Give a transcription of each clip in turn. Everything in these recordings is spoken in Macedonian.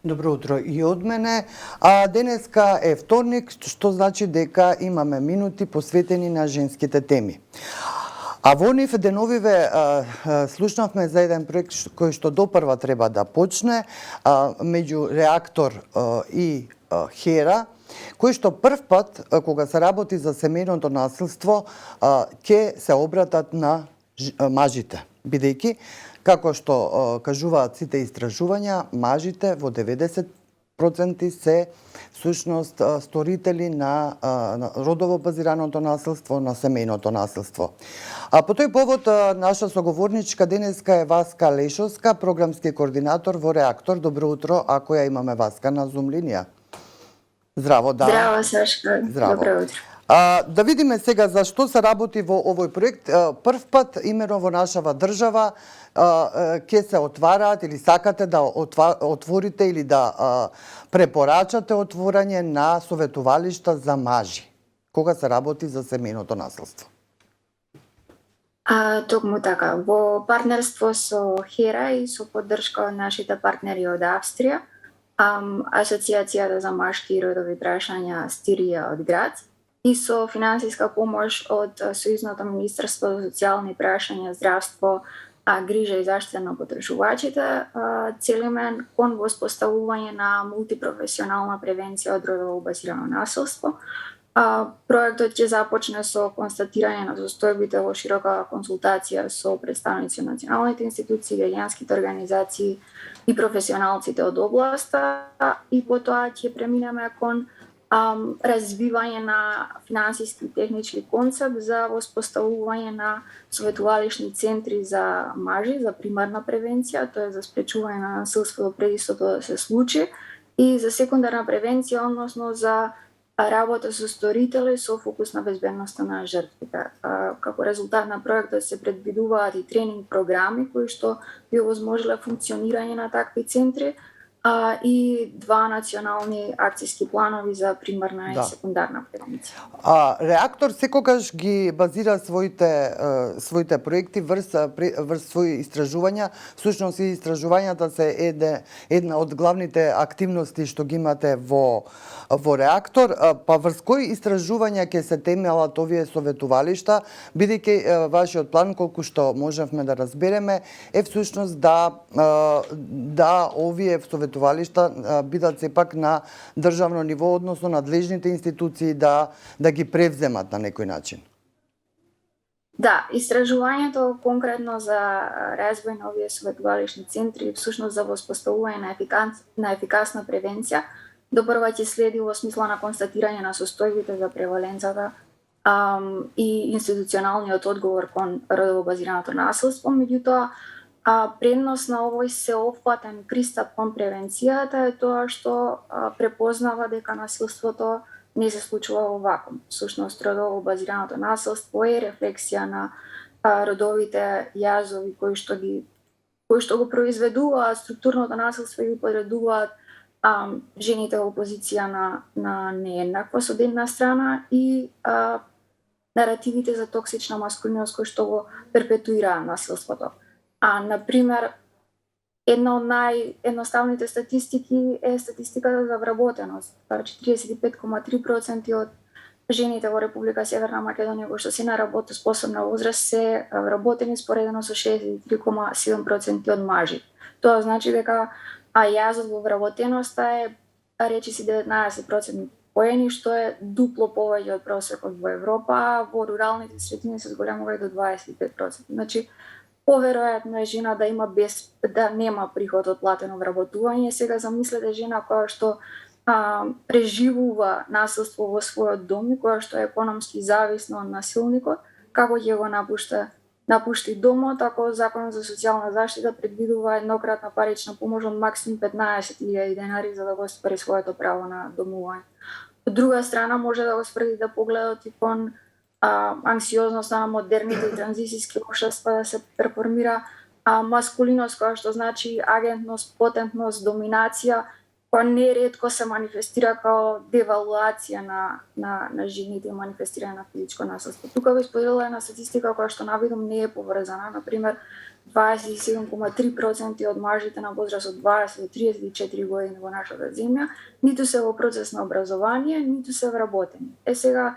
Добро утро и од мене. Денеска е вторник, што значи дека имаме минути посветени на женските теми. А во нив деновиве слушнавме за еден проект кој што допрва треба да почне меѓу Реактор и Хера, кој што прв пат, кога се работи за семејното насилство, ќе се обратат на мажите, бидејќи како што кажуваат сите истражувања, мажите во 90% се всушност сторители на родово базираното насилство, на семејното насилство. По тој повод наша соговорничка денеска е Васка Лешовска, програмски координатор во Реактор. Добро утро, ако ја имаме Васка на Зум линија. Здраво, да. Здраво, Сашка. Здраво. Добро утро. Да видиме сега за што се работи во овој проект. Прв пат, имено во нашава држава, ќе се отвараат или сакате да отворите или да препорачате отворање на советувалишта за мажи, кога се работи за семејното насилство. Токму така. Во партнерство со Хера и со поддршка од нашите партнери од Австрија, Асоцијацијата за машки и родови прашања Стирија од Грац и со финансиска помош од Сојузното министерство за социјални прашања, здравство, грижа и заштита на потребувачите, целиме кон воспоставување на мултипрофесионална превенција од родово базирано насилство. Проектот ќе започне со констатирање на состојбите во широка консултација со представници од националните институции, граѓанските организации и професионалците од областа, и потоа ќе преминеме кон развивање на финансиски и технички концепт за воспоставување на советувалишни центри за мажи, за примарна превенција, тоа е за спречување на насилството пред истото да се случи, и за секундарна превенција, односно за работа со сторители со фокус на безбедноста на жртвите. Како резултат на проектот се предвидуваат и тренинг програми кои што би овозможиле функционирање на такви центри, и два национални акцијски планови за примарна и секундарна превенција. Реактор секогаш ги базира своите проекти врз своји истражувања. Всушност и истражувањата се една од главните активности што ги имате во Реактор. Па врз кои истражувања ќе се темелат овие советувалишта, бидејќи вашиот план, колку што можевме да разбереме, е всушност да овие советувалишта бидат сепак на државно ниво, односно надлежните институции да ги превземат на некој начин. Да, истражувањето конкретно за развој на овие советувалишни центри, всушност за воспоставување на ефикасна превенција, допрва ќе следи во смисла на констатирање на состојбите за преваленцата и институционалниот одговор кон родово базираното насилство. Меѓутоа, предност на овој сеопфатен пристап кон превенцијата е тоа што препознава дека насилството не се случува во вакуум. Всушност, родово базираното насилство е рефлексија на родовите јазови кои што го произведуваат структурното насилство и го подредуваат жените во позиција на нееднаква од една страна и наративите за токсична маскулиност кои што го перпетуира насилството. Например, една од наједноставните статистики е статистиката за вработеност. 45,3% од жените во Република Северна Македонија кои што се на работоспособна возраст се вработени, споредено со 63,7% од мажи. Тоа значи дека јазот во вработеноста е речиси 19% поени, што е дупло повеќе од просекот во Европа, а во руралните средини се зголемува и до 25%. Значи, поверојатно е жена да нема приход од платено вработување. Сега замислете жена која што преживува насилство во својот дом и која што е економски зависна од насилникот, како ќе го напушти домот, ако Законот за социјална заштита предвидува еднократна парична помош од максимум 15.000 денари за да го оствари своето право на домување. Од друга страна, може да го спредите погледот и кон анксиозноста на модерните и транзисиски општества да се перформира маскулиност, која што значи агентност, потентност, доминација која неретко се манифестира као девалуација на жените и манифестирање на физичко насилство. Тука би споделила една статистика која што навидом не е поврзана, например 27,3% од мажите на возраст од 20 до 34 години во нашата земја ниту се во процес на образование, ниту се вработени. Сега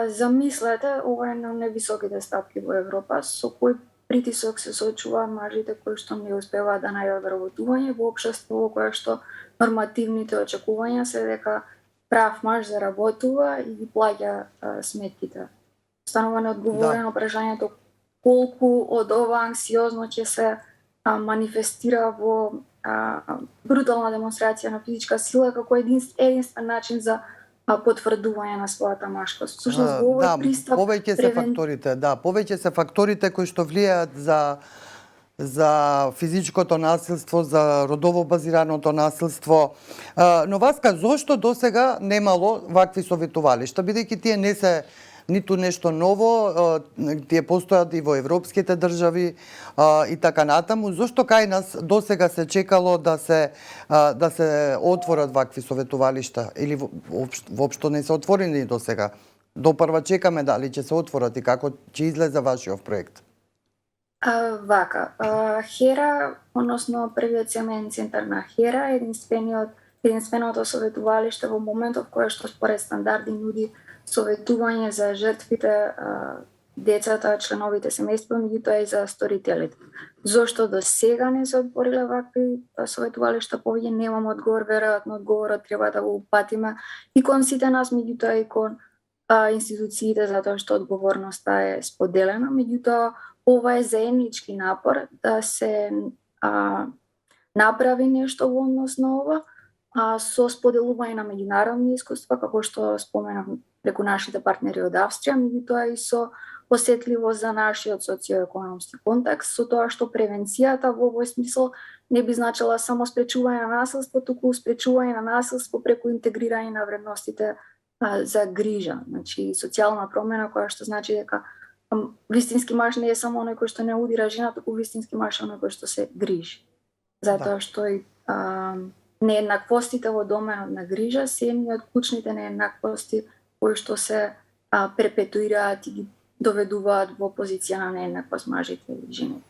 замислете, ова е на невисоките стапки во Европа, со кој притисок се соочуваат мажите кои што не успеваат да најдат вработување во општество во кое што нормативните очекувања се дека прав маж заработува и ги плаќа сметките. Станува неодговорено прашањето колку од ова анксиозно ќе се манифестира во брутална демонстрација на физичка сила како единствен начин за потврдување на својата машкост. Всушност во овој пристап повеќе се факторите кои што влијаат за физичкото насилство, за родово базираното насилство. Но Васка, зошто досега немало вакви советувалишта, бидејќи тие не се ниту нешто ново, тие постојат и во европските држави и така натаму. Зошто кај нас досега се чекало да се отворат вакви советувалишта или воопшто не се отворени досега? Допрва чекаме дали ќе се отворат и како ќе излезе вашиот проект? Хера, односно првиот семеен центар на Хера, единственото советувалиште во моментов кое што според стандарди нуди советување за жртвите, децата, членовите семејства, меѓутоа и за сторителите. Зошто до сега не се отвориле вакви советувалишта, повеќе немам одговор, веројатно одговорот треба да го упатиме и кон сите нас, меѓутоа и кон институциите, затоа што одговорноста е споделена, меѓутоа ова е заеднички напор да се направи нешто во однос на ова, со споделување на меѓународни искуства, како што споменав преку нашите партнери од Австрија, меѓутоа и со осетливост за нашиот социоекономски контекст, со тоа што превенцијата во овој смисол не би значила само спречување на насилство, туку спречување на насилство преку интегрирање на вредностите за грижа, значи социјална промена која што значи дека вистински маж не е само оној кој што не удира жена, туку вистински маж е оној кој што се грижи. Затоа што и нееднаквостите во доменот на грижа се едни од клучните нееднаквости кои што се перпетуираат и ги доведуваат во позиција на нееднаквост мажите и жените.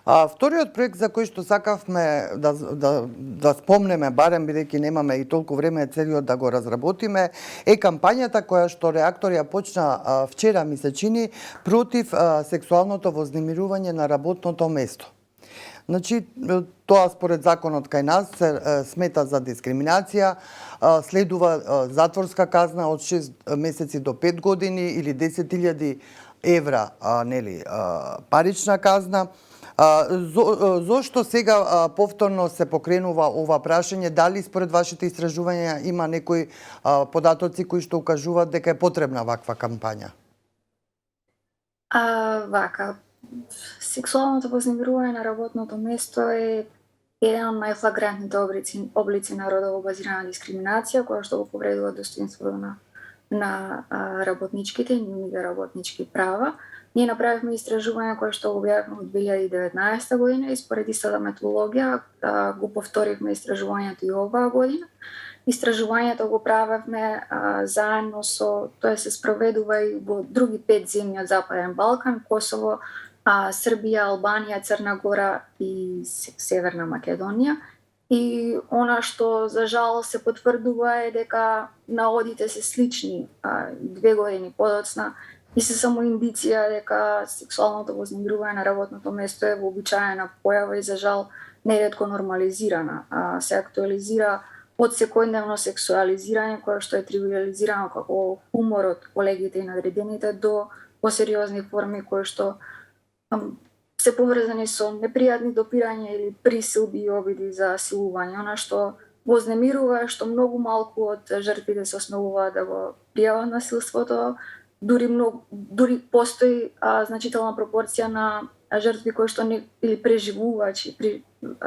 Вториот проект за кој што сакавме да спомнеме, барем бидејќи немаме и толку време целиот да го разработиме, е кампањата која што Реактор ја почна вчера, ми се чини, против сексуалното вознемирување на работното место. Значи, тоа според законот кај нас се смета за дискриминација, следува затворска казна од 6 месеци до 5 години или 10.000 евра, парична казна. Зошто сега повторно се покренува ова прашање? Дали според вашите истражувања има некои податоци кои што укажуваат дека е потребна ваква кампања? Сексуалното вознемирување на работното место е еден од најфлагрантните облици на родово базирана дискриминација, која што го повредува достоинството на работничките и нивните работнички права. Ние направивме истражување кое што го објавивме во 2019 година и според истата методологија го повторивме истражувањето и оваа година. Истражувањето го правевме заедно со, тоа се спроведува и во други 5 земји од Западен Балкан, Косово, Србија, Албанија, Црна Гора и Северна Македонија. И она што за жал се потврдува е дека наодите се слични 2 години подоцна и се само индиција дека сексуалното вознемирување на работното место е вообичаена појава и за жал неретко нормализирана. Се актуализира од секојдневно сексуализирање кое што е тривиализирано како хумор од колегите и надредените до посериозни форми кои што се поврзани со непријатни допирања или присилби и обиди за силување. Она што вознемирува е што многу малку од жртвите се осмелуваат да го пријават насилството, дури постои значителна пропорција на жртви кои што не или преживувачи,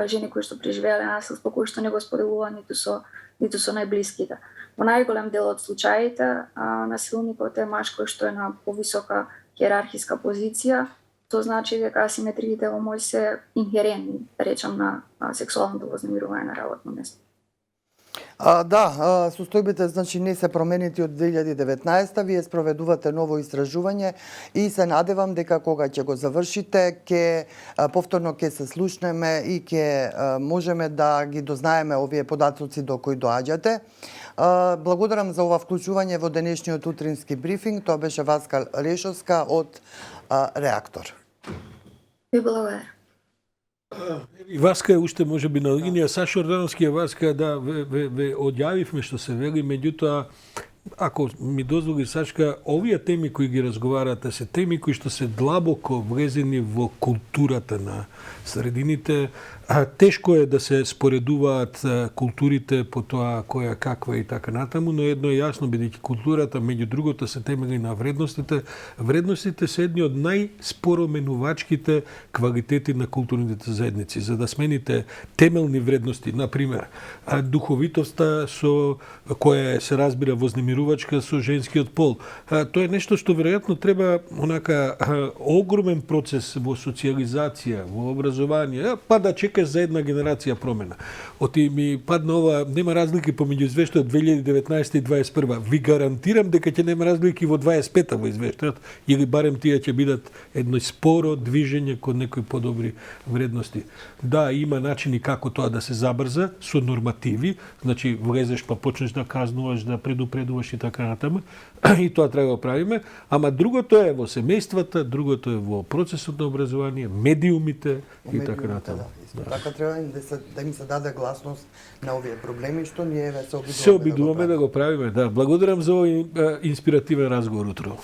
жени кои што преживеале насилство, кои што не го споделуваат ниту со најблиските. Во најголем дел од случаите насилникот е маж кој што е на повисока хиерархиска позиција. Тоа значи дека асиметриите во мој се инхерентни, речам, на сексуалното вознемирување на работно место. Состојбите значи не се променети од 2019. Вие спроведувате ново истражување и се надевам дека кога ќе го завршите, повторно ќе се слушнеме и ќе можеме да ги дознаеме овие податоци до кои доаѓате. Благодарам за ова вклучување во денешниот утрински брифинг. Тоа беше Васка Решовска од Реактор. Ви благодарам. И Васка е уште може би на линија. Сашо Ордановски е Васка, да, ве одјавивме што се вели, меѓутоа, ако ми дозволи Сашка, овие теми кои ги разговарате се теми кои што се длабоко влезени во културата на средините. Тешко е да се споредуваат културите по тоа која каква и така натаму, но едно е јасно, бидејќи културата меѓу другото се темели на вредностите. Вредностите се едни од најспороменувачките квалитети на културните заедници. За да смените темелни вредности, например, духовитоста со која се разбира вознемирувачка со женскиот пол. Тоа е нешто што веројатно треба онака огромен процес во социализација, во образование, па да чекаш за една генерација промена. Оти ми падна ова, нема разлики помеѓу извештајот 2019 и 2021. Ви гарантирам дека ќе нема разлики во 25-та во извештајот, или барем тие ќе бидат едно споро движење кон некои подобри вредности. Да, има начини како тоа да се забрза со нормативи, значи влезеш па почнеш да казнуваш, да предупредуваш и така натаму, и тоа треба да правиме, ама другото е во семејствата, другото е во процесот на образование, медиумите и така натаму. Така треба да им се даде гласност на овие проблеми што ние се обидуваме да го правиме. Да, благодарам за овој инспиративен разговор утро.